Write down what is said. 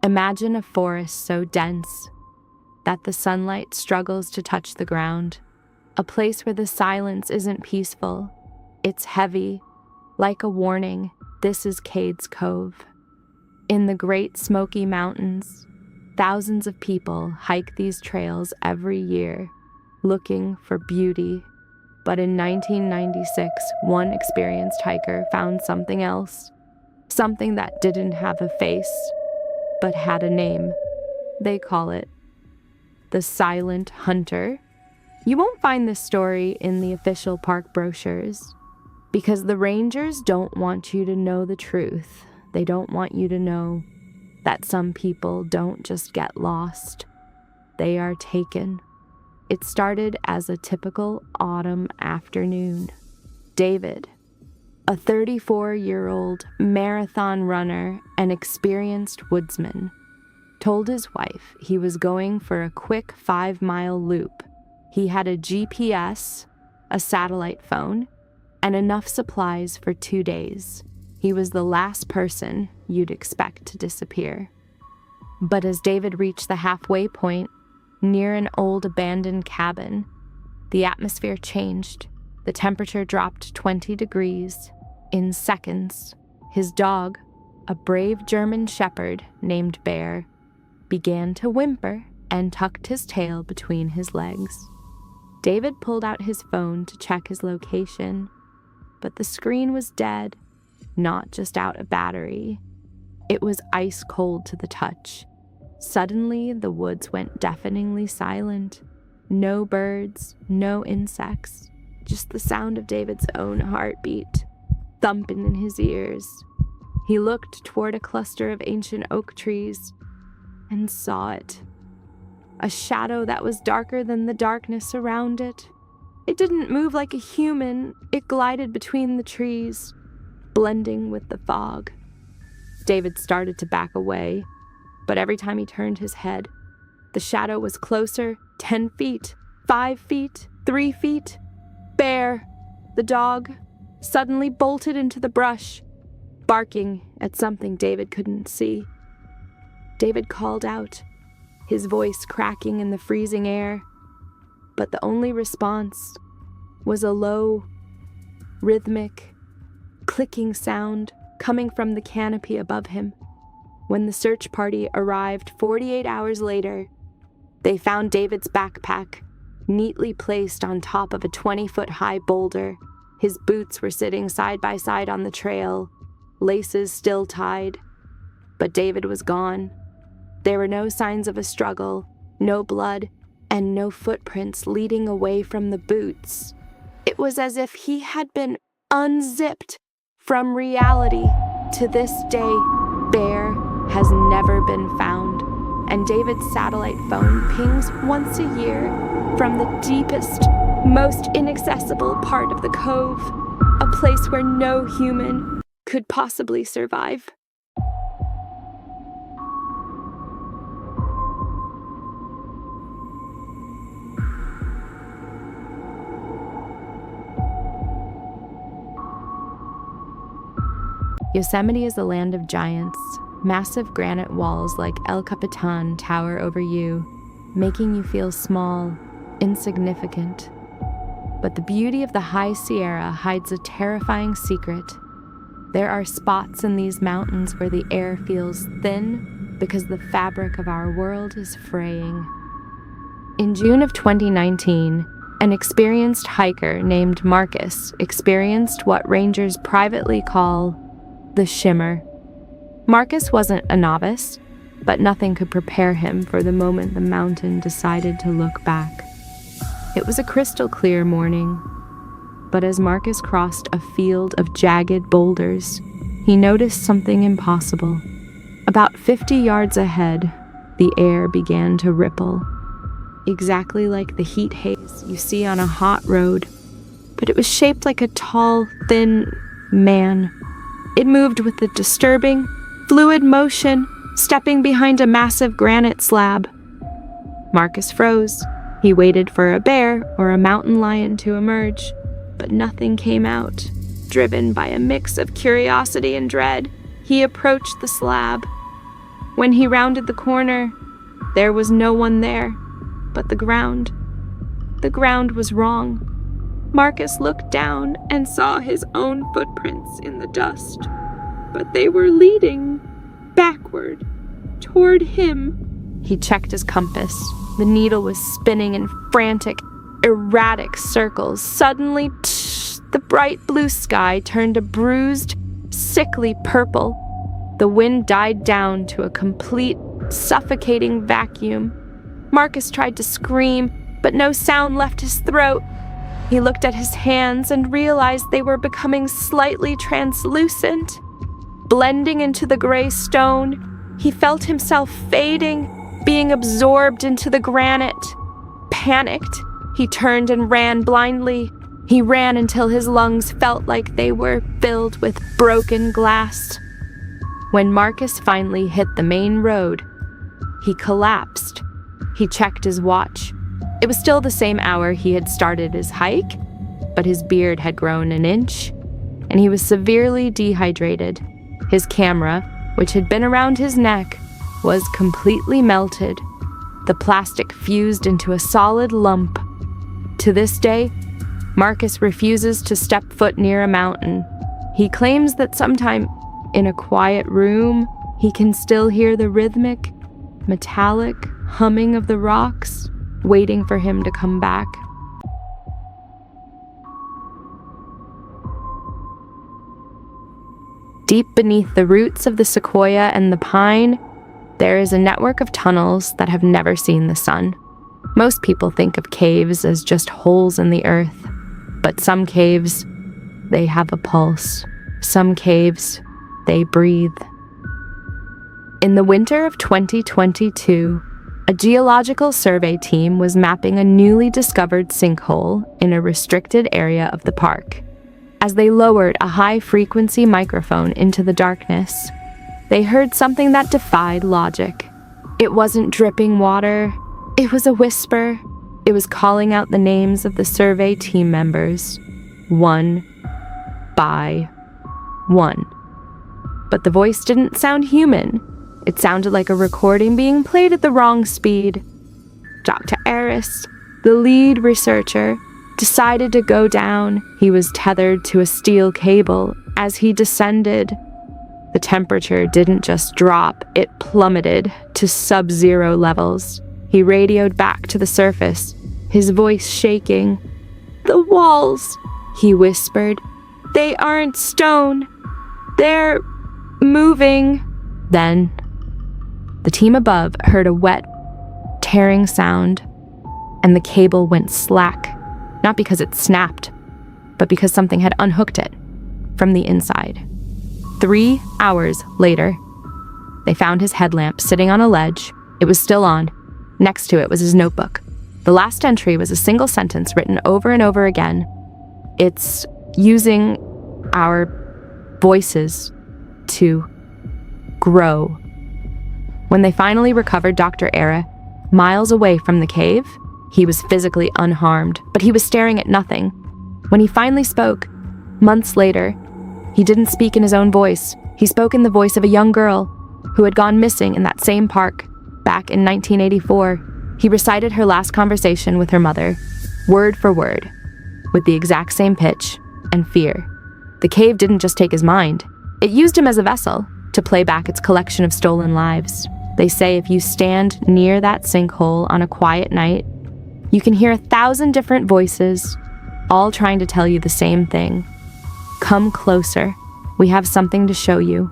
Imagine a forest so dense that the sunlight struggles to touch the ground. A place where the silence isn't peaceful. It's heavy, like a warning. This is Cades Cove. In the Great Smoky Mountains, thousands of people hike these trails every year, looking for beauty. But in 1996, one experienced hiker found something else. Something that didn't have a face, but had a name. They call it the Silent Hunter. You won't find this story in the official park brochures, because the rangers don't want you to know the truth. They don't want you to know that some people don't just get lost. They are taken. It started as a typical autumn afternoon. David, a 34-year-old marathon runner and experienced woodsman, told his wife he was going for a quick 5-mile loop. He had a GPS, a satellite phone, and enough supplies for 2 days. He was the last person you'd expect to disappear. But as David reached the halfway point, near an old abandoned cabin, the atmosphere changed. The temperature dropped 20 degrees. In seconds, his dog, a brave German shepherd named Bear, began to whimper and tucked his tail between his legs. David pulled out his phone to check his location, but the screen was dead, not just out of battery. It was ice cold to the touch. Suddenly, the woods went deafeningly silent. No birds, no insects, just the sound of David's own heartbeat thumping in his ears. He looked toward a cluster of ancient oak trees and saw it. A shadow that was darker than the darkness around it. It didn't move like a human. It glided between the trees, blending with the fog. David started to back away, but every time he turned his head, the shadow was closer. 10 feet, 5 feet, 3 feet. Bear, the dog, suddenly bolted into the brush, barking at something David couldn't see. David called out, his voice cracking in the freezing air, but the only response was a low, rhythmic, clicking sound coming from the canopy above him. When the search party arrived 48 hours later, they found David's backpack neatly placed on top of a 20-foot-high boulder. His boots were sitting side by side on the trail, laces still tied. But David was gone. There were no signs of a struggle, no blood, and no footprints leading away from the boots. It was as if he had been unzipped from reality. To this day, Bear has never been found, and David's satellite phone pings once a year from the deepest, most inaccessible part of the cove, a place where no human could possibly survive. Yosemite is a land of giants. Massive granite walls like El Capitan tower over you, making you feel small, insignificant. But the beauty of the High Sierra hides a terrifying secret. There are spots in these mountains where the air feels thin because the fabric of our world is fraying. In June of 2019, an experienced hiker named Marcus experienced what rangers privately call the Shimmer. Marcus wasn't a novice, but nothing could prepare him for the moment the mountain decided to look back. It was a crystal clear morning, but as Marcus crossed a field of jagged boulders, he noticed something impossible. About 50 yards ahead, the air began to ripple, exactly like the heat haze you see on a hot road, but it was shaped like a tall, thin man. It moved with a disturbing, fluid motion, stepping behind a massive granite slab. Marcus froze. He waited for a bear or a mountain lion to emerge, but nothing came out. Driven by a mix of curiosity and dread, he approached the slab. When he rounded the corner, there was no one there, but the ground. The ground was wrong. Marcus looked down and saw his own footprints in the dust, but they were leading backward, toward him. He checked his compass. The needle was spinning in frantic, erratic circles. Suddenly, the bright blue sky turned a bruised, sickly purple. The wind died down to a complete, suffocating vacuum. Marcus tried to scream, but no sound left his throat. He looked at his hands and realized they were becoming slightly translucent. Blending into the gray stone, he felt himself fading, being absorbed into the granite. Panicked, he turned and ran blindly. He ran until his lungs felt like they were filled with broken glass. When Marcus finally hit the main road, he collapsed. He checked his watch. It was still the same hour he had started his hike, but his beard had grown an inch, and he was severely dehydrated. His camera, which had been around his neck, was completely melted. The plastic fused into a solid lump. To this day, Marcus refuses to step foot near a mountain. He claims that sometime in a quiet room, he can still hear the rhythmic, metallic humming of the rocks, waiting for him to come back. Deep beneath the roots of the sequoia and the pine, there is a network of tunnels that have never seen the sun. Most people think of caves as just holes in the earth, but some caves, they have a pulse. Some caves, they breathe. In the winter of 2022, a geological survey team was mapping a newly discovered sinkhole in a restricted area of the park. As they lowered a high-frequency microphone into the darkness, they heard something that defied logic. It wasn't dripping water. It was a whisper. It was calling out the names of the survey team members, one by one. But the voice didn't sound human. It sounded like a recording being played at the wrong speed. Dr. Aris, the lead researcher, decided to go down. He was tethered to a steel cable. As he descended, the temperature didn't just drop, it plummeted to sub-zero levels. He radioed back to the surface, his voice shaking. "The walls," he whispered. "They aren't stone. They're moving." Then, the team above heard a wet, tearing sound, and the cable went slack, not because it snapped, but because something had unhooked it from the inside. 3 hours later, they found his headlamp sitting on a ledge. It was still on. Next to it was his notebook. The last entry was a single sentence written over and over again. It's using our voices to grow. When they finally recovered Dr. Era, miles away from the cave, he was physically unharmed, but he was staring at nothing. When he finally spoke, months later, he didn't speak in his own voice. He spoke in the voice of a young girl who had gone missing in that same park back in 1984. He recited her last conversation with her mother, word for word, with the exact same pitch and fear. The cave didn't just take his mind. It used him as a vessel to play back its collection of stolen lives. They say if you stand near that sinkhole on a quiet night, you can hear 1,000 different voices, all trying to tell you the same thing. Come closer. We have something to show you.